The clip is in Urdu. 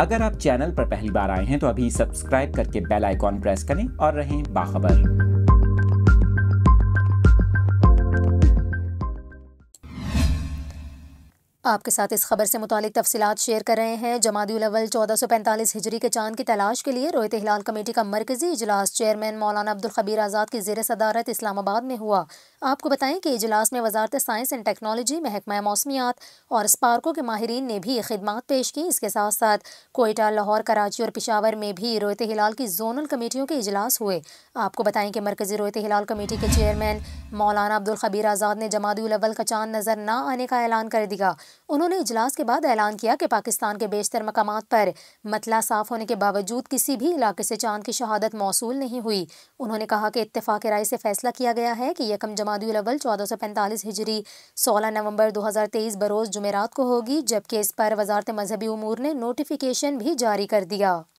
اگر آپ چینل پر پہلی بار آئے ہیں تو ابھی سبسکرائب کر کے بیل آئیکن پریس کریں اور رہیں باخبر۔ آپ کے ساتھ اس خبر سے متعلق تفصیلات شیئر کر رہے ہیں۔ جمادی الاول 1445 ہجری کے چاند کی تلاش کے لیے رویت ہلال کمیٹی کا مرکزی اجلاس چیئرمین مولانا عبدالخبیر آزاد کی زیر صدارت اسلام آباد میں ہوا۔ آپ کو بتائیں کہ اجلاس میں وزارت سائنس اینڈ ٹیکنالوجی، محکمہ موسمیات اور اسپارکو کے ماہرین نے بھی خدمات پیش کی۔ اس کے ساتھ ساتھ کوئٹہ، لاہور، کراچی اور پشاور میں بھی رویت ہلال کی زونل کمیٹیوں کے اجلاس ہوئے۔ آپ کو بتائیں کہ مرکزی رویت ہلال کمیٹی کے چیئرمین مولانا عبدالخبیر آزاد نے جمادی الاول کا چاند نظر نہ آنے کا اعلان کر دیا۔ انہوں نے اجلاس کے بعد اعلان کیا کہ پاکستان کے بیشتر مقامات پر مطلع صاف ہونے کے باوجود کسی بھی علاقے سے چاند کی شہادت موصول نہیں ہوئی۔ انہوں نے کہا کہ اتفاق رائے سے فیصلہ کیا گیا ہے کہ یکم جمادی الاول 1445 ہجری 16 نومبر 2023 بروز جمعرات کو ہوگی، جبکہ اس پر وزارت مذہبی امور نے نوٹیفیکیشن بھی جاری کر دیا۔